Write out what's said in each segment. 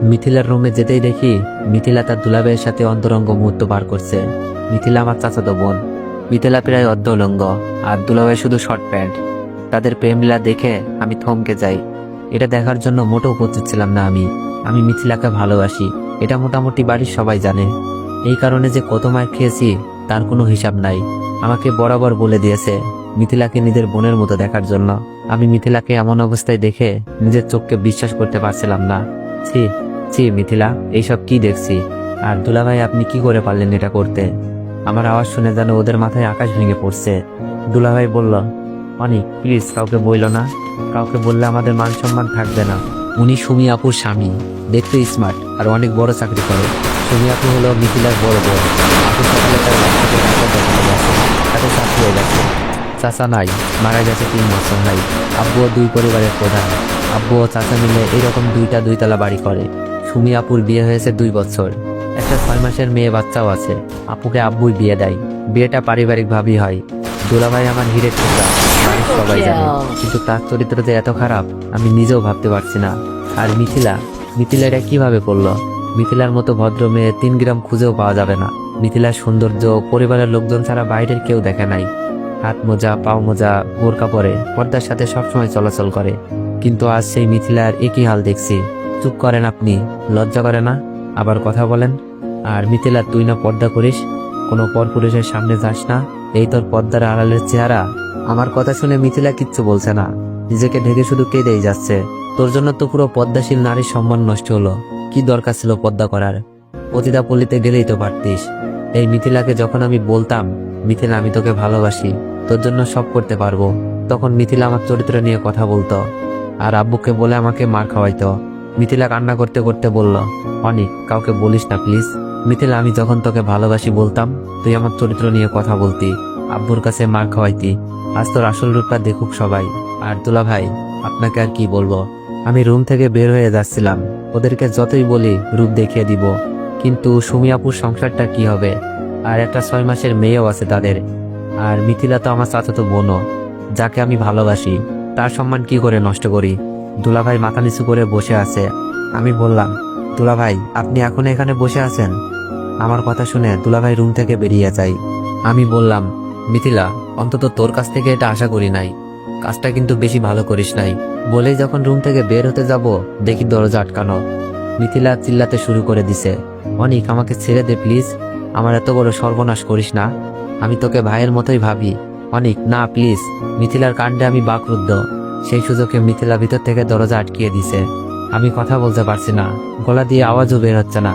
মিথিলার রুমে যেতেই দেখি মিথিলা তার দুলাভাইয়ের সাথে অন্তরঙ্গ মুহূর্ত পার করছে। মিথিলা আমার চাচাতো বোন। মিথিলা প্রায় অর্ধউলঙ্গ আর দুলাভাই শুধু শর্ট প্যান্ট। তাদের প্রেমলীলা দেখে আমি থমকে যাই। এটা দেখার জন্য মোটেও প্রস্তুত ছিলাম না। আমি মিথিলাকে ভালোবাসি, এটা মোটামুটি বাড়ির সবাই জানে। এই কারণে যে কত মার খেয়েছি তার কোনো হিসাব নাই। আমাকে বরাবর বলে দিয়েছে মিথিলাকে নিজের বোনের মতো দেখার জন্য। আমি মিথিলাকে এমন অবস্থায় দেখে নিজের চোখকে বিশ্বাস করতে পারছিলাম না। ছি ছি মিথিলা, এইসব কি দেখছি? আর দুলাভাই আপনি কি করে পারলেন এটা করতে? আমার আওয়াজ শুনে যেন ওদের মাথায় আকাশ ভেঙে পড়ছে। দুলাভাই বলল, অনিক প্লিজ কাউকে বইল না, কাউকে বললে আমাদের মান সম্মান থাকবে না। উনি সুমি আপুর স্বামী, দেখতে স্মার্ট আর অনেক বড় চাকরি করে। সুমি আপু হলো মিথিলার বড় বোন। আপু সকালে তার বাচ্চাকে ডাক্তার দেখাতে গেছে, তাতে চাকরি হয়ে গেছে। চাচা নাই, মারা গেছে 3 বছর নাই। আব্বুও 2 পরিবারের প্রধান। আব্বু ও চাচা মিলে এইরকম 2টা 2তলা বাড়ি করে। সুমি আপুর বিয়ে হয়েছে 2 বছর, একটা 6 মাসের মেয়ে বাচ্চাও আছে। আপুকে আব্বুই বিয়ে দেয়। বিয়েটা পারিবারিক ভাবেই হয়। দুলাভাই আমার হিরের টুকরা, বাড়ির সবাই জানে। কিন্তু তার চরিত্র যে এত খারাপ আমি নিজেও ভাবতে পারছি না। আর মিথিলা এটা কিভাবে করলো? মিথিলার মতো ভদ্র মেয়ে 3 গ্রাম খুঁজেও পাওয়া যাবে না। মিথিলার সৌন্দর্য পরিবারের লোকজন ছাড়া বাইরের কেউ দেখে নাই। হাত মোজা, পাও মোজা, বোরকা পরে পর্দার সাথে সবসময় চলাচল করে। কিন্তু আজ সেই মিথিলার একই হাল দেখছি। চুপ করেন আপনি, লজ্জা করে না? আবার কথা বলেন। আর মিথিলা, তুই না পর্দা করিস, কোনো পরপুরুষের সামনে যাস না, এই তোর পর্দার আড়ালের চেহারা? আমার কথা শুনে মিথিলা কিচ্ছু বলছে না, নিজেকে ঢেকে শুধু কেঁদেই যাচ্ছে। তোর জন্য তো পুরো পদ্মাশীল নারীর সম্মান নষ্ট হলো। কি দরকার ছিল পর্দা করার? পতিতা পল্লীতে গেলেই তো পারতিস। এই মিথিলাকে যখন আমি বলতাম, মিথিলা আমি তোকে ভালোবাসি, তোর জন্য সব করতে পারবো, তখন মিথিলা আমার চরিত্র নিয়ে কথা বলতো আর আব্বুকে বলে আমাকে মার খাওয়াইতো। মিথিলা কান্না করতে করতে বলল, অনিক কাউকে বলিস না প্লিজ। মিথিলা, আমি যখন তোকে ভালোবাসি বলতাম, তুই আমার চরিত্র নিয়ে কথা বলতি, আব্বুর কাছে মার খাওয়াইতি। আজ তোর আসল রূপটা দেখুক সবাই। আর দুলা ভাই, আপনাকে আর কি বলবো। আমি রুম থেকে বের হয়ে যাচ্ছিলাম, ওদেরকে যতই বলি রূপ দেখিয়ে দিব, কিন্তু সুমি আপুর সংসারটা কি হবে? আর একটা 6 মাসের মেয়েও আছে তাদের। আর মিথিলা তো আমার চাচাতো বোনও, যাকে আমি ভালোবাসি, তার সম্মান কি করে নষ্ট করি? দুলাভাই মাথা নিচু করে বসে আছে। আমি বললাম, দুলাভাই আপনি এখন এখানে বসে আছেন? আমার কথা শুনে দুলাভাই রুম থেকে বেরিয়ে যায়। আমি বললাম, মিথিলা অন্তত তোর কাছ থেকে এটা আশা করি নাই, কাজটা কিন্তু বেশি ভালো করিস নাই। বলেই যখন রুম থেকে বের হতে যাব, দেখি দরজা আটকানো। মিথিলা চিল্লাতে শুরু করে দিছে, অনিক আমাকে ছেড়ে দে প্লিজ, আমার এত বড় সর্বনাশ করিস না, আমি তোকে ভাইয়ের মতোই ভাবি। অনিক না প্লিজ। মিথিলার কাণ্ডে আমি বাকরুদ্ধ। সেই সুযোগে মিথিলা ভিতর থেকে দরজা আটকিয়ে দিছে। আমি কথা বলতে পারছি না, গলা দিয়ে আওয়াজও বের হচ্ছে না,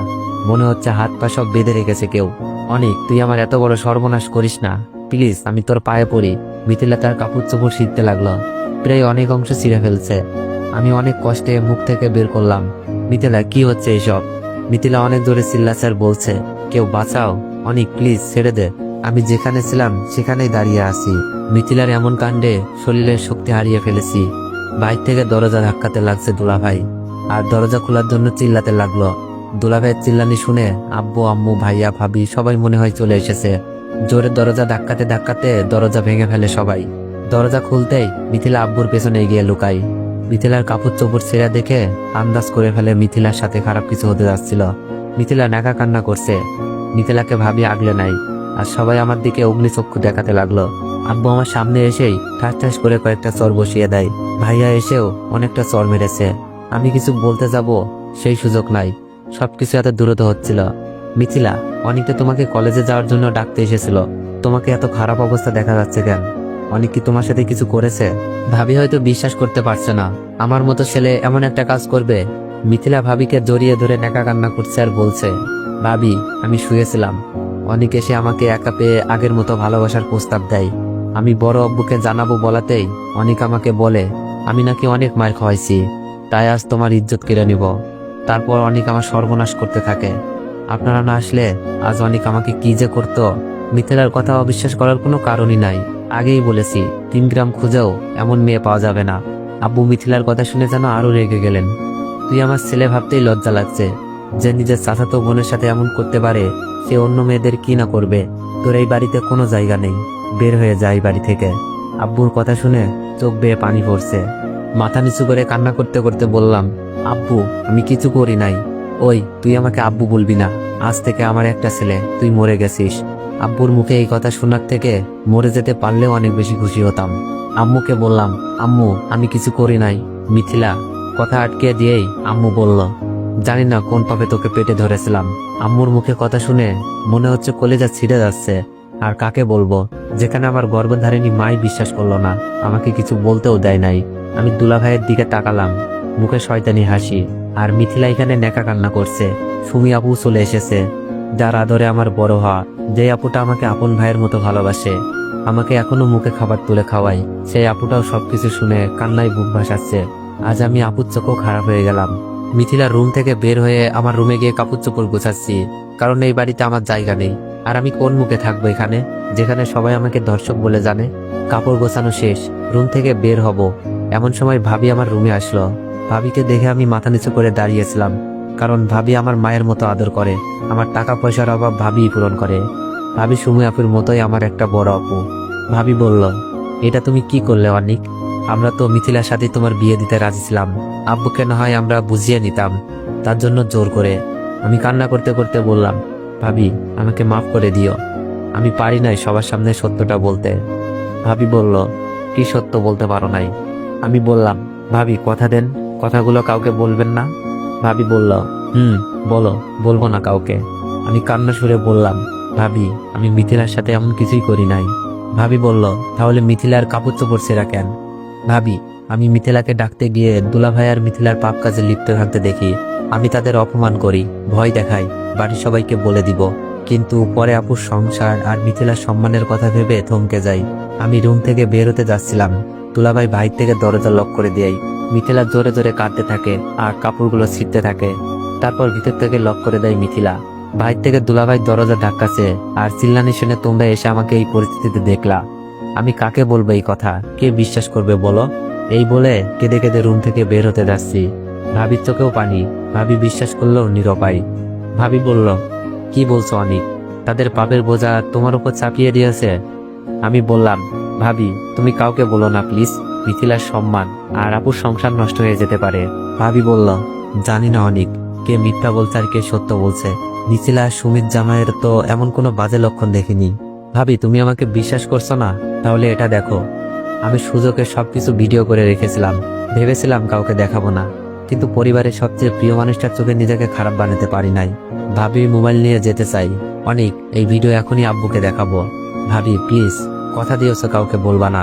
মনে হচ্ছে হাত পা সব বেঁধে রেখেছে কেউ। অনিক তুই আমার এত বড় সর্বনাশ করিস না প্লিজ, আমি তোর পায়ে পড়ি। মিথিলা তার কাপড় চোপড় ছিঁড়তে লাগলো, প্রায় অনেক অংশ ছিঁড়ে ফেলছে। আমি অনেক কষ্টে মুখ থেকে বের করলাম, মিথিলা কি হচ্ছে এইসব? মিথিলা অনেক জোরে চিল্লাচার বলছে, কেউ বাঁচাও, অনিক প্লিজ ছেড়ে দে, আমি যেখানে ছিলাম সেখানেই দাঁড়িয়ে আছি। মিথিলার এমন কাণ্ডে শরীরের শক্তি হারিয়ে ফেলেছি। বাইর থেকে দরজা ধাক্কাতে লাগছে দুলাভাই, আর দরজা খোলার জন্য চিল্লাতে লাগলো। দুলাভাইয়ের চিল্লানি শুনে আব্বু আম্মু ভাইয়া ভাবি সবাই মনে হয় চলে এসেছে। জোরে দরজা ধাক্কাতে ধাক্কাতে দরজা ভেঙে ফেলে সবাই। দরজা খুলতেই মিথিলা আব্বুর পেছনে এগিয়ে লুকাই। মিথিলার কাপড় চোপড় ছেঁড়া দেখে আন্দাজ করে ফেলে মিথিলার সাথে খারাপ কিছু হতে যাচ্ছিল। মিথিলা নাকা কান্না করছে। মিথিলাকে ভাবি আগলে নাই, আর সবাই আমার দিকে অগ্নিচক্ষু দেখাতে লাগলো। আব্বু আমার সামনে এসেই ঠাস ঠাস করে কয়েকটা চর বসিয়ে দেয়। ভাইয়া এসেও অনেকটা চর মেরেছে। আমি কিছু বলতে যাব, সেই সুযোগ নাই, সবকিছু এত দ্রুত হচ্ছিল। মিথিলা, অনিক তোমাকে কলেজে যাওয়ার জন্য ডাকতে এসেছিল, তোমাকে এত খারাপ অবস্থা দেখা যাচ্ছে কেন? অনিক কি তোমার সাথে কিছু করেছে? ভাবি হয়তো বিশ্বাস করতে পারছে না, আমার মতো ছেলে এমন একটা কাজ করবে। মিথিলা ভাবিকে জড়িয়ে ধরে নেকা কান্না করছে আর বলছে, ভাবি আমি শুয়েছিলাম, অনিক এসে আমাকে একা পেয়ে আগের মতো ভালোবাসার প্রস্তাব দেয়। আমি বড় আব্বুকে জানাবো বলাতেই অনিক আমাকে বলে আমি নাকি অনেক মার খাওয়াইছি, তাই আজ তোমার ইজ্জত কেড়ে নিব। তারপর অনিক আমার সর্বনাশ করতে থাকে। আপনারা না আসলে আজ অনিক আমাকে কি যে করতো। মিথিলার কথা অবিশ্বাস করার কোনো কারণই নাই, আগেই বলেছি 3 গ্রাম খুঁজেও এমন মেয়ে পাওয়া যাবে না। আব্বু মিথিলার কথা শুনে যেন আরো রেগে গেলেন। তুই আমার ছেলে ভাবতেই লজ্জা লাগছে, যে নিজের চাচাতো বোনের সাথে এমন করতে পারে, সে অন্য মেয়েদের কি না করবে। তোর এই বাড়িতে কোনো জায়গা নেই, বের হয়ে যায় বাড়ি থেকে। আব্বুর কথা শুনে চোখ বেয়ে পানি পড়ছে। মাথা নিচু করে কান্না করতে করতে বললাম, আব্বু আমি কিছু করি নাই, ওই তুই আমাকে আব্বু বলবি না, আজ থেকে আমার একটা ছেলে, তুই মরে গেছিস। আব্বুর মুখে এই কথা শোনার থেকে মরে যেতে পারলেও অনেক বেশি খুশি হতাম। আম্মুকে বললাম, আম্মু আমি কিছু করি নাই। মিথিলা কথা আটকে দিয়েই আম্মু বলল, জানি না কোন পাপে তোকে পেটে ধরেছিলাম। আম্মুর মুখে কথা শুনে মনে হচ্ছে কলেজা ছিঁড়ে যাচ্ছে। আর কাকে বলবো, যেখানে আমার গর্ভধারিণী মাই বিশ্বাস করলো না, আমাকে কিছু বলতেও দেয় নাই। আমি দুলাভাইয়ের দিকে তাকালাম, মুখে শয়তানি হাসি। আর মিথিলা এখানে নেকা কান্না করছে। সুমি আপু চলে এসেছে, যার আদরে আমার বড় হওয়া, যে আপুটা আমাকে আপন ভাইয়ের মতো ভালোবাসে, আমাকে এখনো মুখে খাবার তুলে খাওয়াই। সেই আপুটাও সবকিছু শুনে কান্নায় বুক ভাসাচ্ছে। আজ আমি আপুর চোখও খারাপ হয়ে গেলাম। মিথিলা রুম থেকে বের হয়ে আমার রুমে গিয়ে কাপড় চোপড় গোছাচ্ছি, কারণ এই বাড়িতে আমার জায়গা নেই। আর আমি কোন মুখে থাকবো এখানে, যেখানে সবাই আমাকে দর্শক বলে জানে। কাপড় গোছানো শেষ, রুম থেকে বের হব, এমন সময় ভাবি আমার রুমে আসলো। ভাবিকে দেখে আমি মাথা নিচু করে দাঁড়িয়েছিলাম, কারণ ভাবি আমার মায়ের মতো আদর করে। আমার টাকা পয়সার অভাব ভাবিই পূরণ করে। ভাবি সুমি আপুর মতোই আমার একটা বড় আপু। ভাবি বলল, এটা তুমি কি করলে অনিক? আমরা তো মিথিলার সাথে তোমার বিয়ে দিতে রাজি ছিলাম, আব্বুকে না হয় আমরা বুঝিয়ে নিতাম, তার জন্য জোর করে। আমি কান্না করতে করতে বললাম, ভাবি আমাকে মাফ করে দিও, আমি পারি নাই সবার সামনে সত্যটা বলতে। ভাবি বলল, কি সত্য বলতে পারো নাই? আমি বললাম, ভাবি কথা দেন, কথাগুলো কাউকে বলবেন না। ভাবি বলল, বলো, বলবো না কাউকে। আমি কান্না সুরে বললাম, ভাবি আমি মিথিলার সাথে এমন কিছুই করি নাই। ভাবি বলল, তাহলে মিথিলার কাপড় চোপড় ছেঁড়া কেন? ভাবি আমি মিথিলাকে ডাকতে গিয়ে দুলাভাই আর মিথিলার পাপ কাজে লিপ্ত থাকতে দেখি। আমি তাদের অপমান করি, ভয় দেখাই, বাড়ির সবাইকে বলে দিব। কিন্তু পরে আপুর সংসার আর মিথিলার সম্মানের কথা ভেবে থমকে যাই। আমি রুম থেকে বের হতে যাচ্ছিলাম, দুলাভাই বাইর থেকে দরজা লক করে দেয়। মিথিলা জোরে জোরে কাঁদতে থাকে আর কাপড়গুলো ছিঁড়তে থাকে। তারপর ভিতর থেকে লক করে দেয় মিথিলা। বাইর থেকে দুলাভাই দরজা ধাক্কাছে আর চিল্লানি শুনে তোমরা এসে আমাকে এই পরিস্থিতিতে দেখলা। আমি কাকে বলবো এই কথা, কে বিশ্বাস করবে বলো? এই বলে কেঁদে কেঁদে রুম থেকে বের হতে যাচ্ছি। ভাবির চোখেও পানি, ভাবি বিশ্বাস করলেও নিরুপায়। ভাবি বলল, কি বলছো অনিক? তাদের পাপের বোঝা তোমার উপর চাপিয়ে দিয়েছে? আমি বললাম, ভাবি তুমি কাউকে বলো না প্লিজ, মিথিলার সম্মান আর আপুর সংসার নষ্ট হয়ে যেতে পারে। ভাবি বলল, জানি না অনিক, কে মিথ্যা বলছে আর কে সত্য বলছে। মিথিলা আর সুমিত জামাইয়ের তো এমন কোনো বাজে লক্ষণ দেখিনি। ভাবি তুমি আমাকে বিশ্বাস করছো না? তাহলে এটা দেখো, আমি সুযোগে সবকিছু ভিডিও করে রেখেছিলাম, ভেবেছিলাম কাউকে দেখাবো না, কিন্তু পরিবারের সবচেয়ে প্রিয় মানুষটার চোখে নিজেকে খারাপ বানাতে পারি নাই। ভাবি মোবাইল নিয়ে যেতে চাই, অনিক এই ভিডিও এখনই আব্বুকে দেখাবো। ভাবি প্লিজ কথা দিয়েছো কাউকে বলবা না।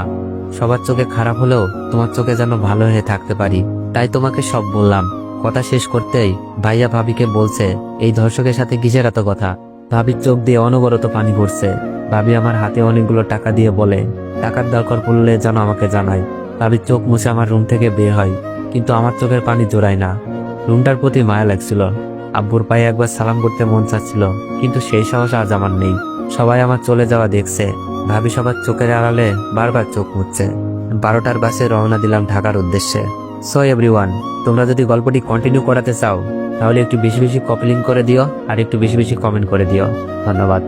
সবার চোখে খারাপ হলেও তোমার চোখে যেন ভালো হয়ে থাকতে পারি, তাই তোমাকে সব বললাম। কথা শেষ করতেই ভাইয়া ভাবিকে বলছে, এই ধর্ষকের সাথে কিসের এত কথা? ভাবির চোখ দিয়ে অনবরত পানি পড়ছে। ভাবি আমার হাতে অনেকগুলো টাকা দিয়ে বলে, টাকার দরকার পড়লে যেন আমাকে জানায়। ভাবির চোখ মুছে আমার রুম থেকে বের হয়, কিন্তু আমার চোখের পানি জোড়ায় না। রুমটার প্রতি মায়া লাগছিল, আব্বুর পায়ে একবার সালাম করতে মন চাচ্ছিল, কিন্তু সেই সাহস আজ আমার নেই। সবাই আমার চলে যাওয়া দেখছে, ভাবি সবার চোখের আড়ালে বারবার চোখ মুছছে। 12টার বাসে রওনা দিলাম ঢাকার উদ্দেশ্যে। সো এভরিওয়ান, তোমরা যদি গল্পটি কন্টিনিউ করাতে চাও তাহলে একটু বেশি বেশি কপি লিঙ্ক করে দিও আর একটু বেশি বেশি কমেন্ট করে দিও। ধন্যবাদ।